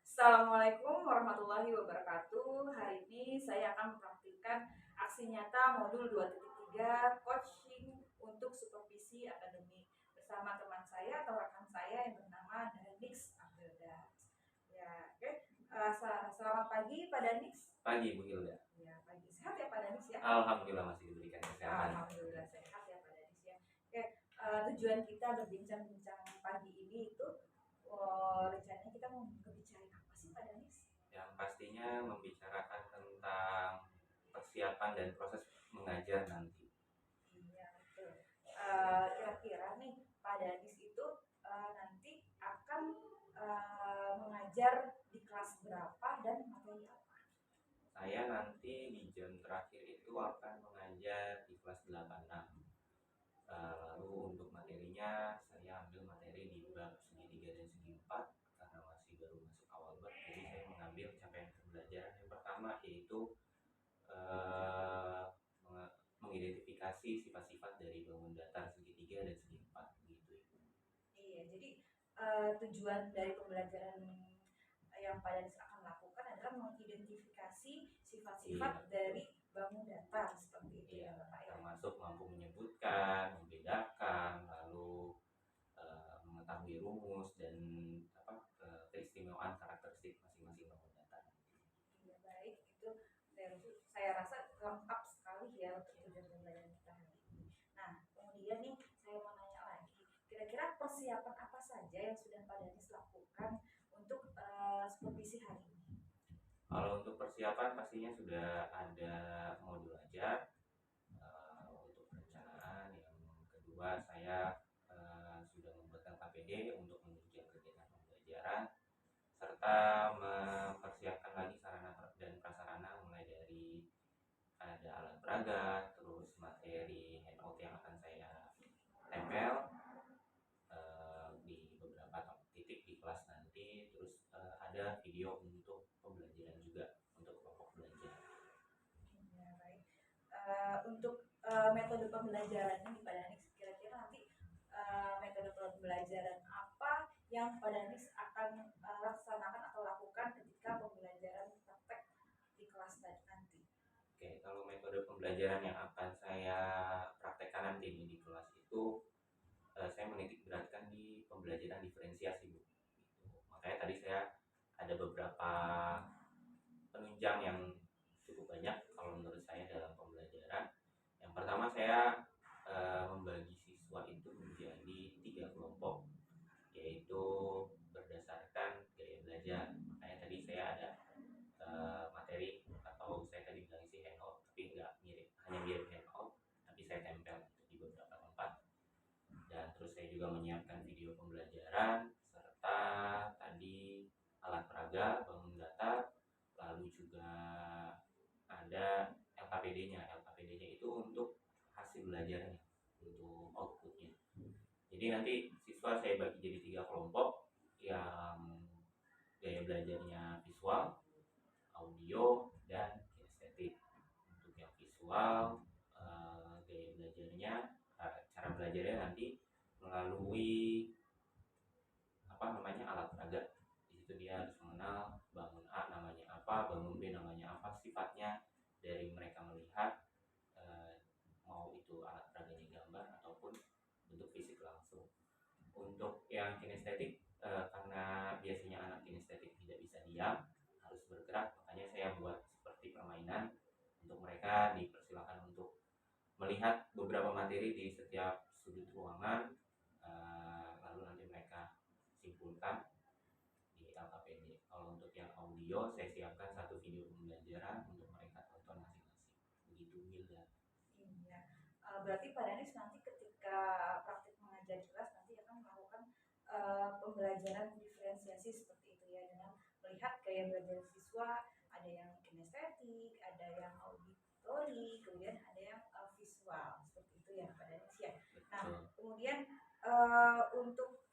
Assalamualaikum warahmatullahi wabarakatuh. Hari ini saya akan mempraktikkan aksi nyata modul 2.3 coaching untuk supervisi akademik bersama teman saya atau rekan saya yang bernama Danix Abdelda. Ya, oke. Selamat pagi Pak Danix. Pagi Bu Hilda. Ya, pagi. Sehat ya Pak Danix ya? Alhamdulillah masih diberikan kesehatan. Alhamdulillah sehat ya Pak Danix ya. Oke, tujuan kita berbincang-bincang pagi ini itu rencananya kita mau berbicara apa sih Pak Danis? Yang pastinya membicarakan tentang persiapan dan proses mengajar nanti. Iya betul. Kira-kira nih Pak Danis itu nanti akan mengajar di kelas berapa dan materi apa? Saya nanti di jam terakhir itu akan mengajar di kelas 86. Lalu untuk materinya saya ambil materi di bab segi 3 dan segi 4 karena masih baru masuk awal bab. Jadi saya mengambil capaian pembelajaran yang pertama yaitu mengidentifikasi sifat-sifat dari bangun datar segi 3 dan segi 4 gitu ya. Iya, jadi tujuan dari pembelajaran yang Pak Danis akan lakukan adalah mengidentifikasi sifat-sifat dari bangun datar seperti itu ya Bapak ya. Termasuk mampu menyebutkan, membedakan, lalu mengetahui rumus dan keistimewaan karakteristik masing-masing bangun datar. Iya baik, itu saya rasa lengkap sekali ya untuk tujuan pembelajaran kita hari ini. Nah, kemudian nih saya mau nanya lagi, kira-kira persiapan apa saja yang sudah Pak Danis lakukan untuk supervisi hari ini? Kalau untuk persiapan pastinya sudah ada modul ajar untuk perencanaan. Yang kedua saya sudah membuatkan KPD untuk menunjang kegiatan pembelajaran serta mempersiapkan lagi sarana dan prasarana mulai dari ada alat peraga, terus materi handout yang akan saya tempel di beberapa titik di kelas nanti, terus ada video untuk pembelajaran juga untuk kelompok belajar. Ya baik. Untuk metode pembelajarannya nih Pak Danis, kira-kira nanti metode pembelajaran apa yang Pak Danis akan laksanakan atau lakukan ketika pembelajaran praktek di kelas nanti? Oke, kalau metode pembelajaran yang akan saya praktekkan nanti di kelas itu saya menitik beratkan di pembelajaran diferensiasi Bu. Gitu. Makanya tadi saya ada beberapa penunjang yang cukup banyak kalau menurut saya dalam pembelajaran. Yang pertama saya membagi siswa itu menjadi 3 kelompok, yaitu berdasarkan gaya belajar. Makanya tadi saya ada materi atau saya tadi bilang isi handout, tapi nggak mirip, hanya mirip handout, tapi saya tempel di beberapa tempat. Dan terus saya juga menyiapkan video pembelajaran serta tadi alat peraga, bangun datar, lalu juga ada LKPD-nya. LKPD-nya itu untuk hasil belajarnya, untuk outputnya. Jadi nanti siswa saya bagi jadi 3 kelompok yang gaya belajarnya visual, audio, dan kinestetik. Untuk yang visual, gaya belajarnya, cara belajarnya nanti melalui alat peraga. Di situ dia harus mengenal bangun A namanya apa, bangun B namanya apa, sifatnya dari mereka melihat, mau itu alat peraganya gambar ataupun bentuk fisik langsung. Untuk yang kinestetik, karena biasanya anak kinestetik tidak bisa diam, harus bergerak, makanya saya buat seperti permainan untuk mereka dipersilakan untuk melihat beberapa materi di setiap sudut ruangan, lalu nanti mereka simpulkan di LKPD. Kalau untuk yang audio saya siapkan satu video pembelajaran untuk mereka tonton masing-masing. Begitu Hilda. Iya. Berarti Pak Danis nanti ketika praktik mengajar di kelas nanti akan melakukan pembelajaran diferensiasi seperti itu ya, dengan melihat gaya belajar siswa, ada yang kinestetik, ada yang auditori, kemudian ada yang visual seperti itu ya Pak Danis ya. Nah kemudian untuk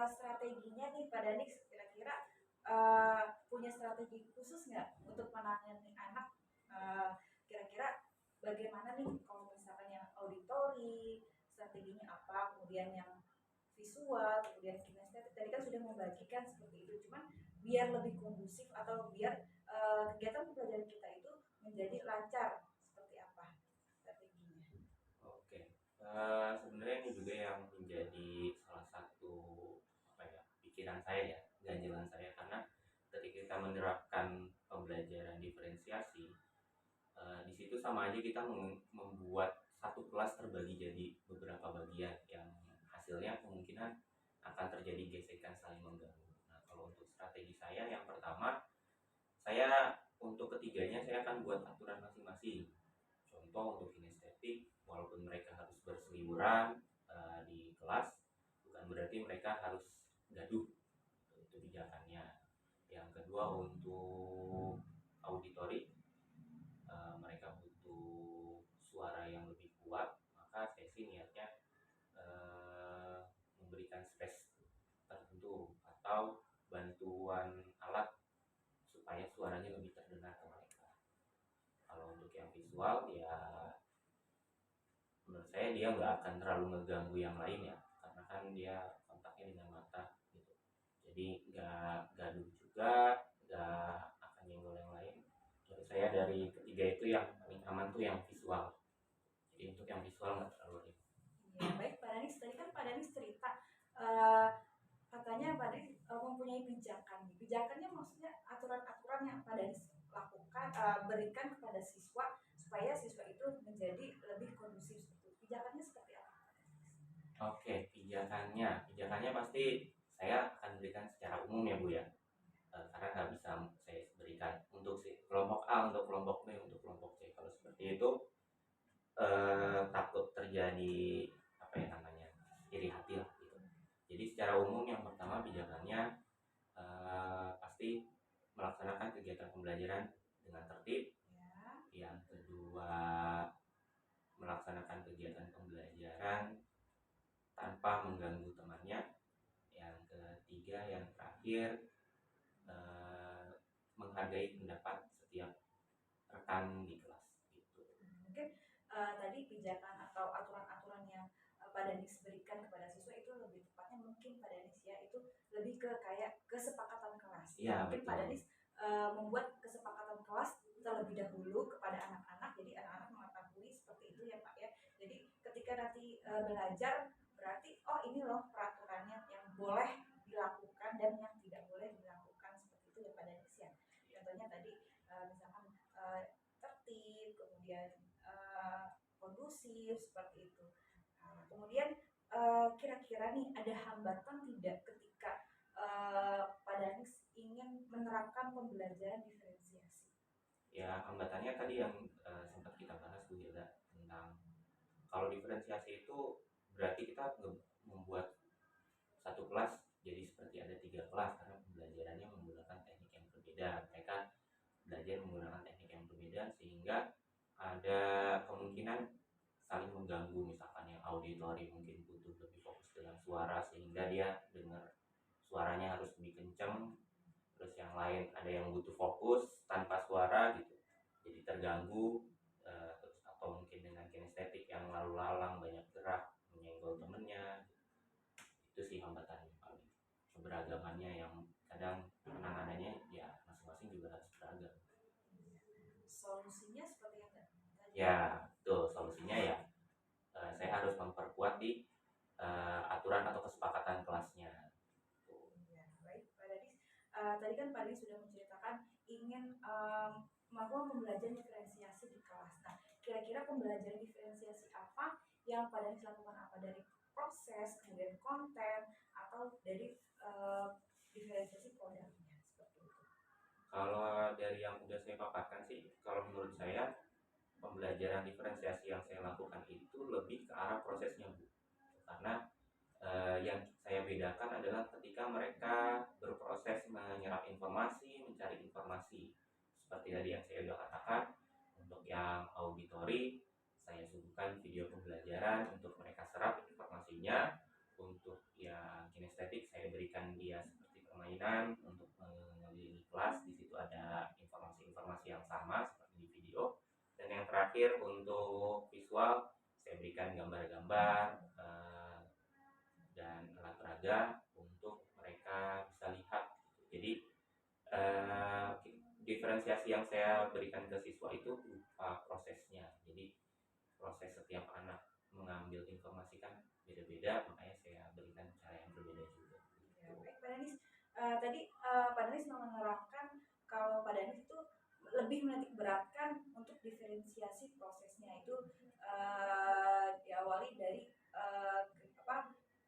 strateginya nih Pak Danis, kira-kira punya strategi khusus nggak untuk menangani anak, kira-kira bagaimana nih kalau misalkan yang auditori strateginya apa, kemudian yang visual, kemudian kinestetik tadi kan sudah membagikan seperti itu, cuman biar lebih kondusif atau biar kegiatan pembelajaran kita itu menjadi lancar, seperti apa strateginya? Oke, sebenarnya ini juga yang menjadi salah satu apa ya pikiran saya ya, ganjalan saya karena ketika kita menerapkan pembelajaran diferensiasi, di situ sama aja kita membuat satu kelas terbagi jadi beberapa bagian yang hasilnya kemungkinan akan terjadi gesekan saling mengganggu. Nah, kalau untuk strategi saya yang pertama, saya untuk ketiganya saya akan buat aturan masing-masing. Contoh untuk kinestetik, walaupun mereka harus berseliweran di kelas, bukan berarti mereka harus gaduh. Itu pijakannya. Yang kedua untuk auditori, mereka butuh suara yang lebih kuat, maka saya sih niatnya memberikan space tertentu atau bantuan alat supaya suaranya lebih terdengar ke mereka. Kalau untuk yang visual ya menurut saya dia nggak akan terlalu ngeganggu yang lain ya, karena kan dia kontaknya dengan mata gitu, jadi nggak gaduh juga, nggak akan nyenggol yang lain. Menurut saya dari ketiga itu yang paling aman tuh yang visual, jadi untuk yang visual nggak terlalu ribet. Ya, baik Pak Danis, tadi kan Pak Danis cerita eh, katanya Pak Danis mempunyai pijakan. Pijakannya maksudnya aturan-aturan yang Pak Danis lakukan, berikan kepada siswa supaya siswa itu menjadi lebih kondusif. Pijakannya seperti apa? Oke, pijakannya pasti saya akan berikan secara umum ya Bu ya. Karena nggak bisa saya berikan untuk si kelompok A, untuk kelompok B, untuk kelompok C. Kalau seperti itu takut terjadi apa ya namanya iri hati lah gitu. Jadi secara umum yang pertama pijakannya pasti melaksanakan kegiatan pembelajaran dengan tertib. Ya. Yang kedua melaksanakan kegiatan pembelajaran tanpa mengganggu temannya. Yang ketiga, yang terakhir, menghargai pendapat setiap rekan di kelas gitu. Mungkin tadi pijakan atau aturan-aturan yang Pak Danis berikan kepada siswa itu lebih tepatnya mungkin Pak Danis ya itu lebih ke kayak kesepakatan kelas. Iya, Mungkin betul. Pak Danis membuat kesepakatan kelas terlebih dahulu kepada anak-anak, jadi anak-anak mengetahui seperti itu ya Pak ya. Jadi ketika nanti belajar berarti oh ini loh peraturannya yang boleh dilakukan dan yang tidak boleh dilakukan, seperti itu ya Pak Danis ya. Contohnya tadi misalkan tertib, kemudian kondusif, seperti itu. Kemudian kira-kira nih ada hambatan tidak ketika Pak Danis ingin menerapkan pembelajaran diferensiasi? Ya, hambatannya tadi yang sempat kita bahas Bu Hilda tentang kalau diferensiasi itu berarti kita membuat satu kelas jadi seperti ada 3 kelas karena pembelajarannya menggunakan teknik yang berbeda. Mereka belajar menggunakan teknik yang berbeda sehingga ada kemungkinan saling mengganggu. Misalkan yang auditori mungkin butuh lebih fokus dengan suara sehingga dia dengar suaranya harus lebih kenceng, terus yang lain ada yang butuh fokus tanpa suara gitu jadi terganggu, terus atau mungkin dengan kinestetik yang lalu lalang banyak gerak menyenggol temennya. Itu sih hambatannya paling keberagamannya yang kadang penanganannya ya masing-masing juga harus beragam. Solusinya seperti apa? Ya tuh solusinya ya saya harus memperkuat di aturan atau kesepakatan kelasnya. Ya, baik Pak Danis. Tadi kan Pak Danis sudah menceritakan ingin melakukan pembelajaran diferensiasi di kelas. Nah, kira-kira pembelajaran diferensiasi apa yang Pak Danis lakukan, apa dari proses, kemudian konten, atau dari diferensiasi produknya, seperti itu? Kalau dari yang udah saya paparkan sih, kalau menurut saya pembelajaran diferensiasi yang saya lakukan itu lebih ke arah prosesnya Bu. Karena yang saya bedakan adalah ketika mereka berproses menyerap informasi, mencari informasi. Seperti tadi yang saya sudah katakan, untuk yang auditori, saya suguhkan video pembelajaran untuk mereka serap informasinya. Untuk yang kinestetik, saya berikan dia seperti permainan untuk mengelilingi kelas. Di situ ada informasi-informasi yang sama seperti di video. Dan yang terakhir untuk visual, saya berikan gambar-gambar dan alat peraga untuk mereka bisa lihat. Jadi diferensiasi yang saya berikan ke siswa itu berupa prosesnya. Jadi proses setiap anak mengambil informasi kan beda-beda, makanya saya berikan cara yang berbeda juga. Ya, baik Pak Danis. Tadi Pak Danis menerangkan kalau Pak Danis itu lebih menitik beratkan untuk diferensiasi prosesnya itu diawali dari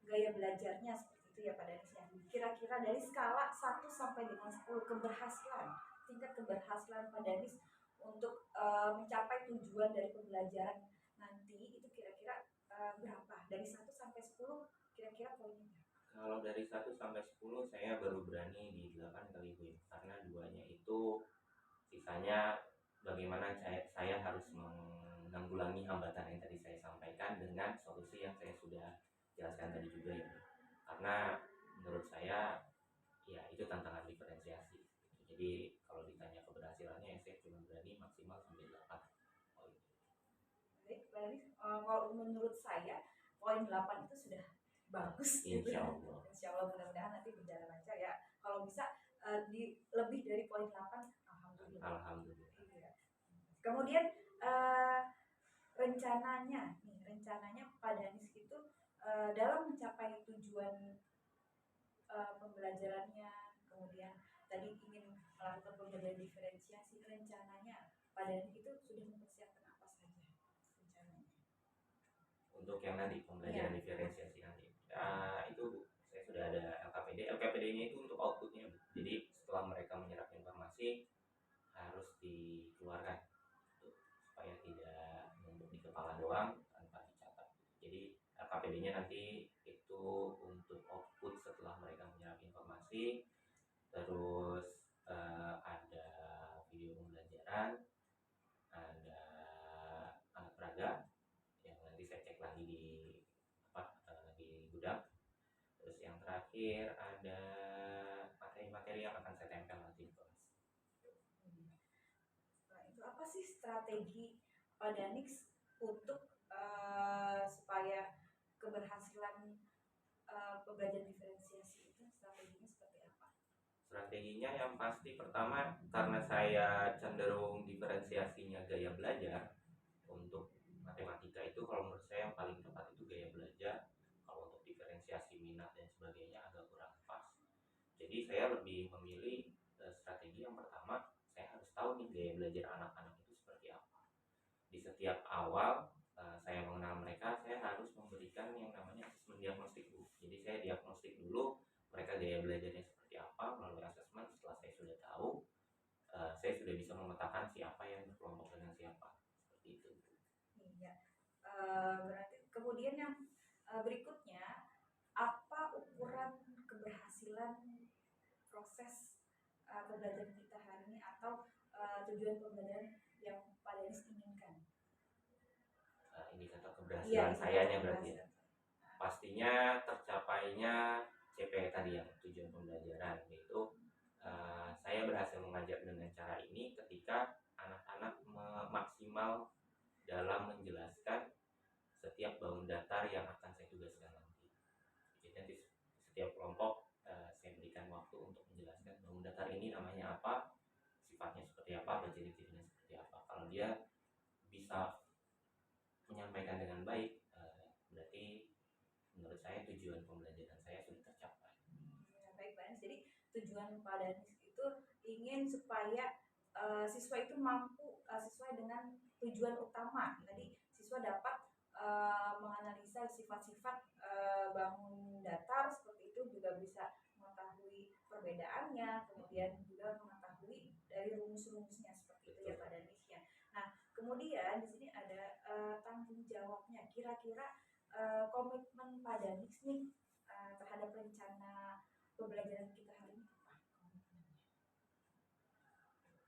gaya belajarnya seperti itu ya Pak Danis ya. Kira-kira dari skala 1 sampai dengan 10 keberhasilan, tingkat keberhasilan Pak Danis untuk mencapai tujuan dari pembelajaran nanti itu kira-kira berapa? Dari 1 sampai 10 kira-kira poinnya berapa? Kalau dari 1 sampai 10 saya baru berani di 8 kali Bu, karena duanya itu sisanya bagaimana saya harus menanggulangi hambatan yang tadi saya sampaikan dengan solusi yang saya sudah jelaskan tadi juga ya. Karena menurut saya ya itu tantangan diferensiasi. Jadi kalau ditanya keberhasilannya ya saya cuma berani maksimal sampai 8. Oh, gitu. Baik, kalau menurut saya poin 8 itu sudah bagus gitu. Insya Allah. Insya Allah mudah-mudahan nanti berjalan lancar ya. Kalau bisa di lebih dari poin 8, alhamdulillah. Alhamdulillah. Iya. Kemudian rencananya Pak Danis itu dalam mencapai tujuan pembelajarannya, kemudian tadi ingin melakukan pembelajaran diferensiasi, rencananya Pak Danis itu sudah mempersiapkan apa saja rencananya? Untuk yang nanti pembelajaran diferensiasi nanti itu saya sudah ada LKPD-nya itu untuk outputnya. Jadi setelah mereka menyerap informasi harus dikeluarkan supaya tidak numpuk di kepala doang tanpa dicatat. Jadi LKPD-nya nanti itu untuk output setelah mereka menyerap informasi. Terus ada video pembelajaran, ada alat peraga yang nanti saya cek lagi di di gudang. Terus yang terakhir ada materi-materi yang akan saya tempel nanti di kelas. Nah, itu apa sih strategi Pak Danix untuk supaya keberhasilan pembelajaran diferensiasi itu strateginya seperti apa? Strateginya yang pasti pertama, karena saya cenderung diferensiasinya gaya belajar. Untuk matematika itu kalau menurut saya yang paling tepat itu gaya belajar. Kalau untuk diferensiasi minat dan sebagainya agak kurang pas. Jadi saya lebih memilih strategi yang pertama, saya harus tahu nih gaya belajar anak-anak itu seperti apa. Di setiap awal saya mengenal mereka, saya harus memberikan yang namanya asesmen diagnostik dulu. Jadi saya diagnostik dulu mereka gaya belajarnya seperti apa melalui asesmen. Setelah saya sudah tahu, saya sudah bisa memetakan siapa yang berkelompok dengan siapa. Seperti itu. Iya. Berarti kemudian yang berikutnya, apa ukuran keberhasilan proses pembelajaran kita hari ini atau tujuan pembelajaran yang Pak Danis inginkan? Indikator keberhasilan sayanya berarti ya. Pastinya tercapainya CP tadi yang tujuan pembelajaran, yaitu saya berhasil mengajar dengan cara ini ketika anak-anak maksimal dalam menjelaskan setiap bangun datar yang akan saya tugaskan nanti. Jadi nanti setiap kelompok saya berikan waktu untuk menjelaskan bangun datar ini namanya apa, sifatnya seperti apa, dan ciri-cirinya seperti apa. Kalau dia bisa menyampaikan dengan baik, berarti menurut saya tujuan pembelajaran saya sudah tercapai. Ya, baik Pak Danis. Jadi tujuan Pak Danis itu ingin supaya siswa itu mampu sesuai dengan tujuan utama. Tadi siswa dapat menganalisa sifat-sifat bangun datar seperti itu, juga bisa mengetahui perbedaannya, kemudian juga mengetahui dari rumus-rumusnya seperti itu ya Pak Danis ya. Nah, kemudian di sini ada tanggung jawabnya. Kira-kira komitmen Pak Danis nih terhadap rencana pembelajaran kita hari ini apa?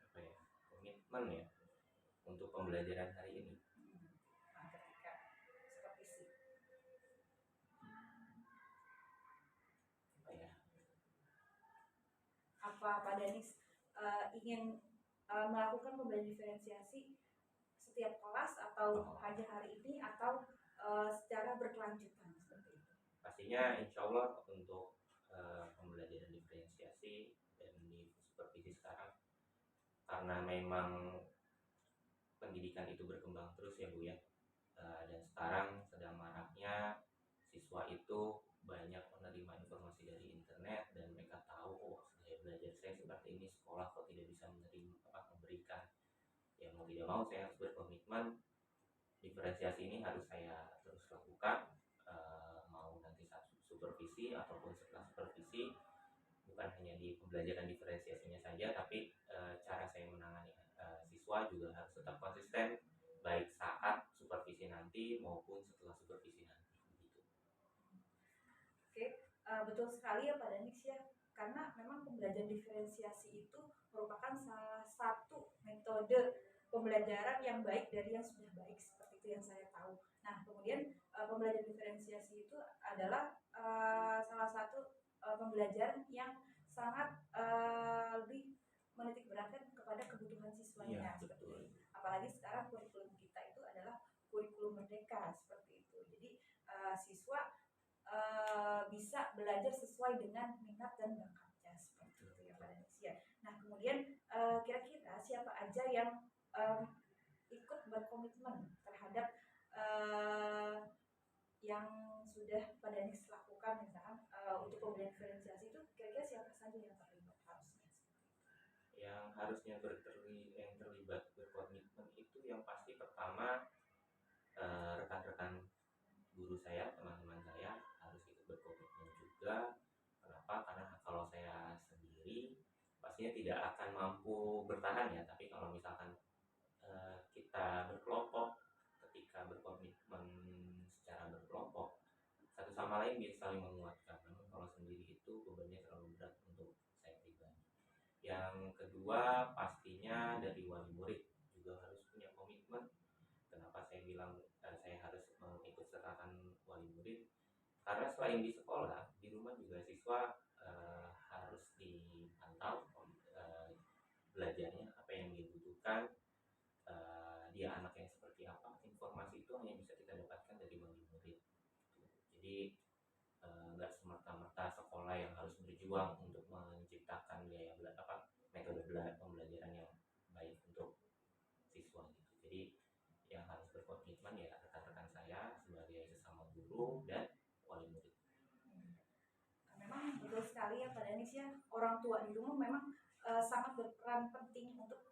Apa ya? Komitmen ya untuk pembelajaran hari ini. Nah, ketika seperti sih. Apa Pak Danis ingin melakukan pembelajaran diferensiasi setiap kelas atau hanya hari ini atau secara berkelanjutan seperti itu? Pastinya insya Allah untuk pembelajaran diferensiasi dan supervisi sekarang, karena memang pendidikan itu berkembang terus ya Bu ya. Dan sekarang sedang maraknya siswa itu banyak menerima informasi dari internet dan mereka tahu, oh gaya belajar saya seperti ini, sekolah kok tidak bisa memberikan. Ya mau tidak mau saya harus berkomitmen, diferensiasi ini harus saya terus lakukan, mau nanti saat supervisi ataupun setelah supervisi. Bukan hanya di pembelajaran diferensiasinya saja, tapi cara saya menangani siswa juga harus tetap konsisten, baik saat supervisi nanti maupun setelah supervisi nanti. Begitu. Oke, betul sekali ya Pak Danix ya, karena memang pembelajaran diferensiasi itu merupakan salah satu metode pembelajaran yang baik dari yang sudah baik, seperti itu yang saya tahu. Nah, kemudian pembelajaran diferensiasi itu adalah salah satu pembelajaran yang sangat lebih menitik beratkan kepada kebutuhan siswanya. Iya, betul. Apalagi sekarang kurikulum kita itu adalah kurikulum merdeka, seperti itu. Jadi siswa bisa belajar sesuai dengan minat dan bakatnya, seperti itu ya Pak Danisia. Nah, kemudian kira-kira siapa aja yang ikut berkomitmen terhadap yang sudah Pak Danis lakukan, misalkan untuk pembelajaran diferensiasi itu kira-kira siapa saja yang terlibat harusnya? Yang harusnya yang terlibat berkomitmen itu yang pasti pertama rekan-rekan guru saya, teman-teman saya harus ikut berkomitmen juga. Kenapa? Karena kalau saya sendiri pastinya tidak akan mampu bertahan ya, tapi kalau misalkan kita berkelompok, ketika berkomitmen secara berkelompok, satu sama lain bisa saling menguatkan. Namun kalau sendiri itu bebannya terlalu berat untuk saya pribadi. Yang kedua pastinya dari wali murid juga harus punya komitmen. Kenapa saya bilang saya harus mengikut sertakan wali murid? Karena selain di sekolah, di rumah juga siswa harus dipantau belajarnya, apa yang dibutuhkan, dia anak yang seperti apa. Informasi itu hanya bisa kita dapatkan dari wali murid. Jadi nggak semerta-merta sekolah yang harus berjuang untuk menciptakan metode pembelajaran yang baik untuk siswa gitu. Jadi yang harus berkomitmen ya rekan-rekan saya sebagai sesama guru dan wali murid. Memang betul sekali ya Pak Danis ya, orang tua di rumah memang sangat berperan penting untuk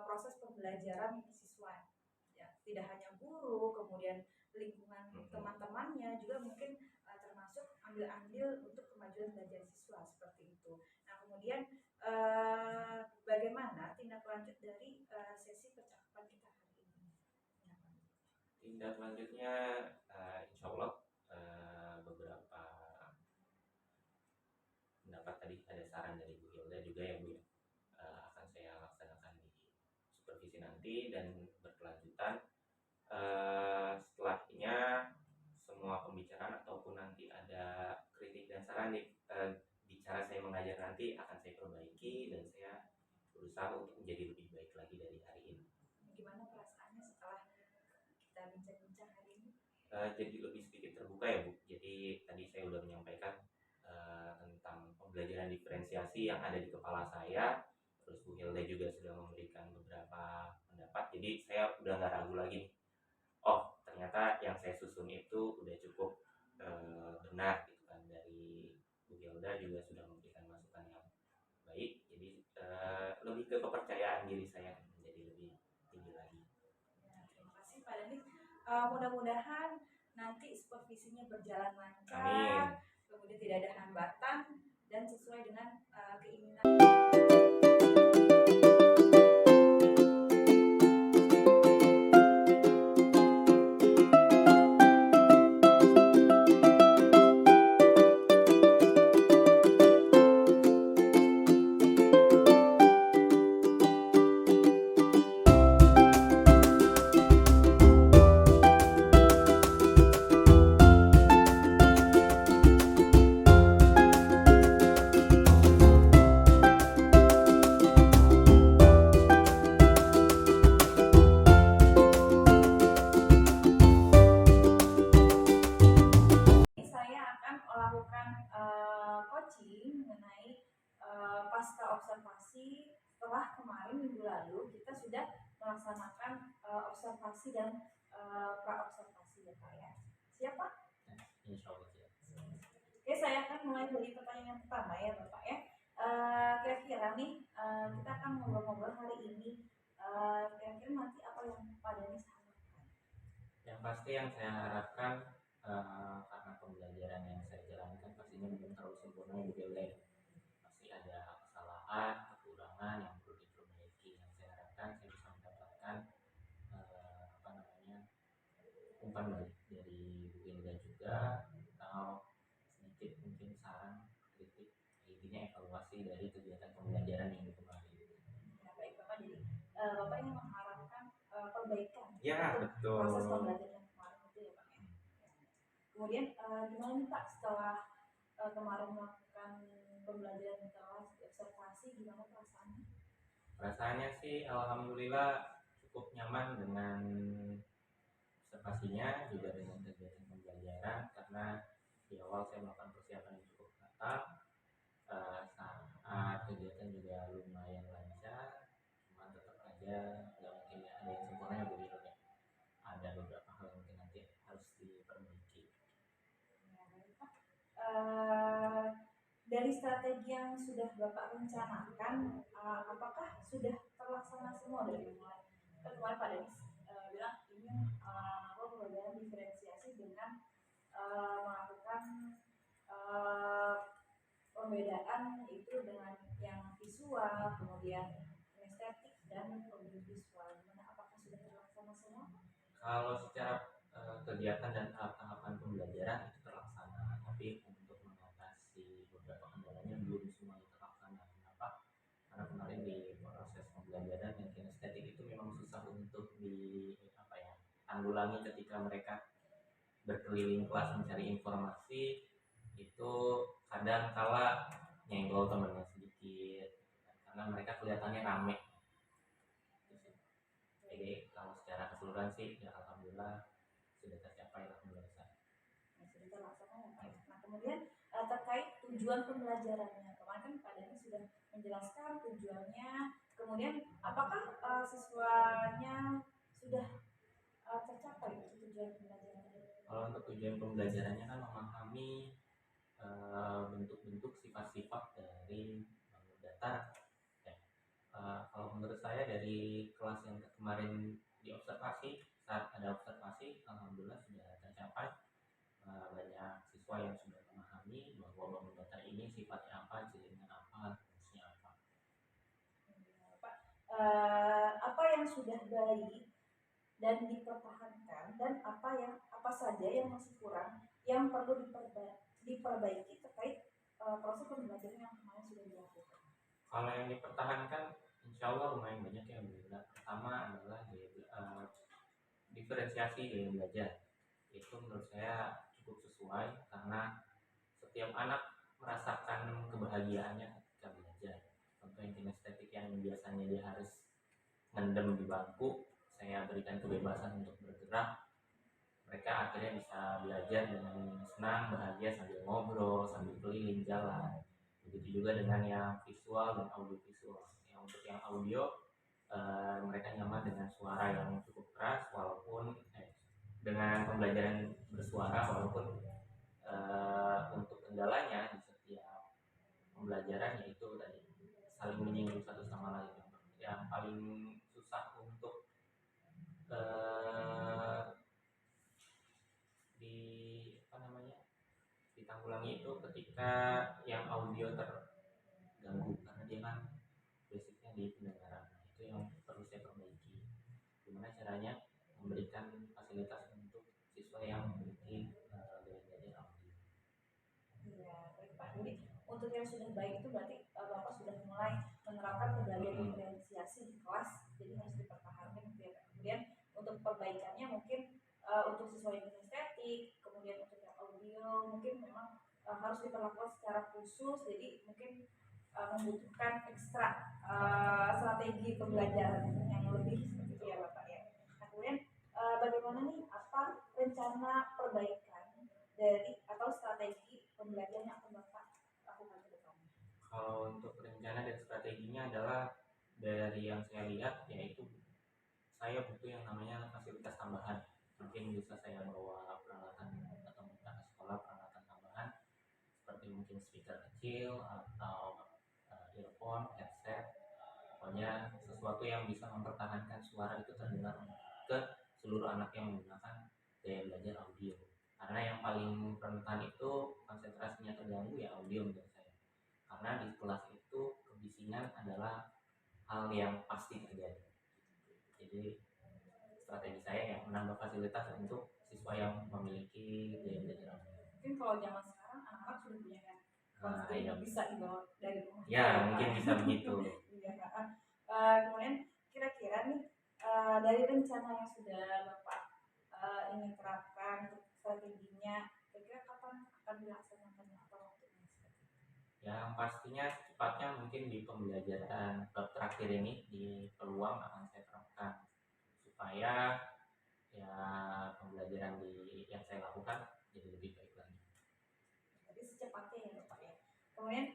proses pembelajaran siswa. Ya, tidak hanya guru, kemudian lingkungan teman-temannya juga mungkin termasuk ambil-ambil untuk kemajuan belajar siswa, seperti itu. Nah, kemudian bagaimana tindak lanjut dari sesi percakapan kita hari ini? Tindak lanjutnya insya Allah beberapa pendapat tadi, ada saran dari Bu Hilda juga ya Bu ya, akan saya laksanakan di supervisi nanti dan berkelanjutan. Setelahnya semua pembicaraan ataupun nanti ada kritik dan saran di cara saya mengajar nanti akan saya perbaiki dan saya berusaha untuk menjadi lebih baik lagi dari hari ini. Gimana perasaannya setelah kita bincang-bincang hari ini? Jadi lebih sedikit terbuka ya Bu. Jadi tadi saya sudah menyampaikan tentang pembelajaran diferensiasi yang ada di kepala saya. Terus Bu Hilda juga sudah memberikan beberapa pendapat. Jadi saya udah nggak ragu lagi nih. Oh ternyata yang saya susun itu udah cukup benar gitu kan. Dari Bu Hilda juga sudah memberikan masukan yang baik. Jadi lebih ke kepercayaan diri saya menjadi lebih tinggi lagi. Ya, terima kasih Pak Danis. Mudah-mudahan nanti supervisinya berjalan lancar. Amin. Kemudian tidak ada hambatan dan sesuai dengan keinginan. pasca observasi setelah kemarin minggu lalu kita sudah melaksanakan observasi dan pra-observasi ya Pak ya. Siapa? Insya Allah siap. Oke, saya akan mulai dari pertanyaan pertama ya Bapak ya. Kira-kira nih kita akan ngobrol-ngobrol hari ini. Kira-kira nanti apa yang Pak Danis harapkan? Yang pasti yang saya harapkan karena pembelajaran yang saya jalankan pastinya belum terlalu sempurna detailnya. Pasti ada kesalahan, kekurangan yang perlu diperbaiki. Yang saya harapkan saya bisa mendapatkan umpan balik dari Bu Indra juga atau sedikit mungkin saran, kritik, intinya evaluasi dari kegiatan pembelajaran minggu kemarin. Ya, baik Bapak, jadi Bapak ingin mengharapkan perbaikan Ya, untuk betul. proses pembelajaran kemarin itu ya Pak ya. Kemudian gimana nih Pak setelah kemarin melakukan pembelajaran di kelas observasi, gimana perasaannya? Perasaannya sih alhamdulillah cukup nyaman dengan observasinya, juga dengan kegiatan pembelajaran, karena di awal saya melakukan persiapan yang cukup matang. Saat kegiatan juga lumayan lancar, cuma tetap aja nggak mungkin ya, ada yang sempurna ya Bu Irul ya. Ada beberapa hal yang mungkin nanti harus diperbaiki. Ya, baik, Pak. Dari strategi yang sudah Bapak rencanakan, apakah sudah terlaksana semua dari mulai? Kan kemarin Pak Denis bilang ingin pembelajaran diferensiasi dengan melakukan uh, pembedaan itu dengan yang visual, kemudian kinestetik dan audiovisual. Gimana? Apakah sudah terlaksana semua? Kalau secara kegiatan dan tahapan pembelajaran itu terlaksana, tapi untuk mengatasi beberapa kendalanya belum semuanya terlaksana. Kenapa? Karena kemarin di proses pembelajaran yang kinestetik itu memang susah untuk tanggulangi ketika mereka berkeliling kelas mencari informasi. Itu kadang kala nyenggol temennya sedikit karena mereka kelihatannya rame. Jadi kalau secara keseluruhan sih ya alhamdulillah sudah tercapai lah pembahasan. Sudah terlaksana ya Pak. Nah kemudian terkait tujuan pembelajarannya, kemarin kan Pak Dani sudah menjelaskan tujuannya. Kemudian apakah siswanya sudah tercapai tujuan pembelajarannya? Kalau untuk tujuan pembelajarannya kan memahami bentuk-bentuk sifat-sifat dari bangun datar. Ya. Kalau menurut saya dari kelas yang kemarin diobservasi, saat ada observasi, alhamdulillah sudah tercapai. Banyak siswa yang sudah memahami bahwa bangun datar ini sifatnya apa, cirinya apa, fungsinya apa. Pak, apa yang sudah baik dan dipertahankan dan apa saja yang masih kurang yang perlu diperbaiki terkait proses pembelajaran yang kemarin sudah dilakukan? Kalau yang dipertahankan, insya Allah lumayan banyak yang berbeda. Pertama adalah diferensiasi gaya belajar. Itu menurut saya cukup sesuai karena setiap anak merasakan kebahagiaannya ketika belajar. Contoh yang kinestetik yang biasanya dia harus mendem di bangku, saya berikan kebebasan untuk bergerak. Mereka akhirnya bisa belajar dengan senang, bahagia sambil ngobrol, sambil keliling jalan. Begitu juga dengan yang visual dan audiovisual. Untuk yang audio, mereka nyaman dengan suara yang cukup keras, walaupun dengan pembelajaran bersuara, walaupun untuk kendalanya di setiap pembelajaran yaitu tadi saling menyinggung satu sama lain. Yang paling susah untuk ditanggulangi itu ketika yang audio terganggu karena dia kan basicnya di pendengaran. Itu yang perlu saya perbaiki. Gimana caranya memberikan fasilitas untuk siswa yang memiliki gaya belajar audio. Ya, baik Pak. Jadi untuk yang sudah baik itu berarti Bapak sudah mulai menerapkan pembelajaran diferensiasi di kelas, jadi harus dipertahankan gitu ya Pak. Kemudian untuk perbaikannya mungkin untuk siswa yang kinestetik, kemudian untuk yang audio mungkin memang harus diperlakukan secara khusus, jadi mungkin membutuhkan ekstra strategi pembelajaran yang lebih seperti itu ya Bapak ya. Nah kemudian bagaimana nih apa rencana perbaikan dari atau strategi pembelajaran yang akan Bapak lakukan ke depannya? Kalau untuk rencana dan strateginya adalah dari yang saya lihat yaitu saya butuh yang namanya fasilitas tambahan. Mungkin bisa saya bawa peralatan atau minta ke sekolah peralatan tambahan seperti mungkin speaker kecil atau earphone, headset, pokoknya sesuatu yang bisa mempertahankan suara itu terdengar ke seluruh anak yang menggunakan gaya belajar audio. Karena yang paling rentan itu konsentrasinya terganggu ya audio menurut saya. Karena di kelas itu kebisingan adalah hal yang pasti terjadi. Jadi strategi saya yang menambah fasilitas untuk siswa yang memiliki gaya belajar audio. Mungkin kalau zaman sekarang anak-anak sudah punya handphone, jadi Ya, bisa dibawa dari rumah. ya mungkin bisa begitu. Iya. Kemudian kira-kira nih dari rencana yang sudah Bapak ingin terapkan untuk strateginya, kira-kira kapan akan dilaksanakannya atau waktunya seperti itu? Yang pastinya cepatnya mungkin di pembelajaran bab terakhir ini di peluang akan saya terapkan supaya ya pembelajaran yang saya lakukan jadi lebih baik lagi. Jadi secepatnya ya Bapak ya. Kemudian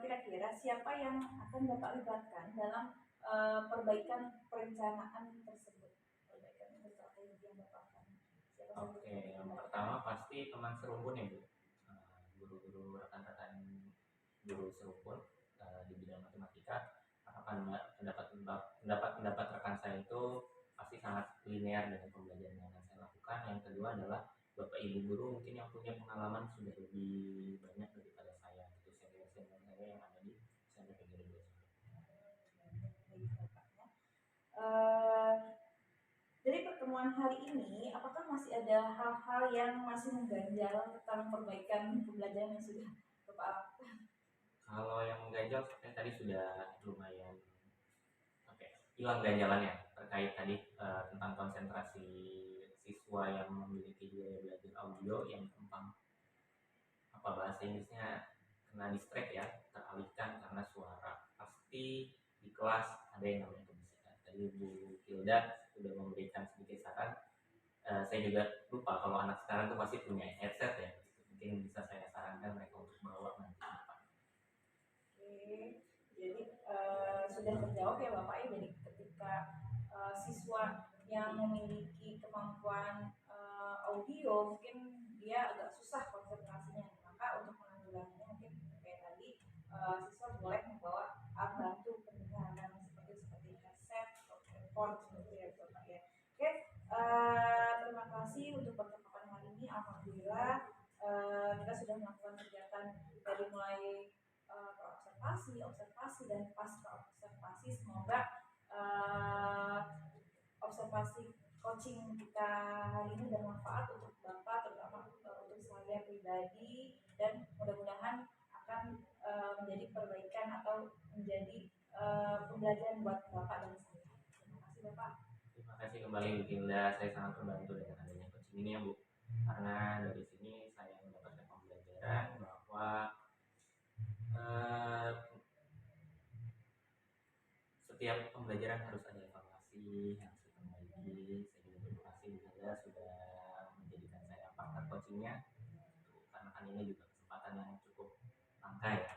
kira-kira siapa yang akan Bapak libatkan dalam perbaikan perencanaan tersebut? Perbaikan strategi yang Bapak akan. Oke, yang pertama pasti teman serumpun ya Bu. Guru-guru rekan-rekan guru serumpun di bidang matematika. Harapan pendapat rekan saya itu pasti sangat linear dengan pembelajaran yang akan saya lakukan. Yang kedua adalah bapak ibu guru mungkin yang punya pengalaman sudah lebih banyak daripada saya, itu senior senior saya yang ada di senior PGRI 2. Dari pertemuan hari ini, apakah masih ada hal-hal yang masih mengganjal tentang perbaikan pembelajaran yang sudah Bapak lakukan? Kalau yang mengganjal saya tadi sudah lumayan hilang ganjalannya terkait tadi tentang konsentrasi siswa yang memiliki gaya belajar audio yang gampang bahasa Inggrisnya kena distract ya, teralihkan karena suara. Pasti di kelas ada yang namanya kebisikan. Tadi Bu Hilda sudah memberikan sedikit saran. Saya juga lupa kalau anak sekarang tuh pasti punya headset ya. Mungkin bisa saya sarankan mereka untuk bawa nanti. Oke, jadi sudah terjawab ya Bapak ya. Jadi ketika siswa yang memiliki kemampuan audio mungkin dia agak susah konsentrasinya, maka untuk menanggulanginya mungkin kayak tadi siswa boleh membawa alat bantu pendengaran seperti headset atau earphone seperti ya Bapak ya. Oke, terima kasih untuk percakapan hari ini. Alhamdulillah kita sudah melakukan kegiatan dari mulai observasi dan pasca observasi. Semoga observasi coaching kita hari ini bermanfaat untuk Bapak, terutama untuk saya pribadi, dan mudah-mudahan akan menjadi perbaikan atau menjadi pembelajaran buat Bapak dan saya. Terima kasih Bapak. Terima kasih kembali Bu Hilda, saya sangat terbantu dengan adanya coaching ini ya Bu, karena dari sini saya mendapatkan pembelajaran bahwa setiap pembelajaran harus ada evaluasi, harus diperbaiki. Saya juga terima kasih Bu Hilda sudah menjadikan saya partner coachingnya, karena kan ini juga kesempatan yang cukup langka ya.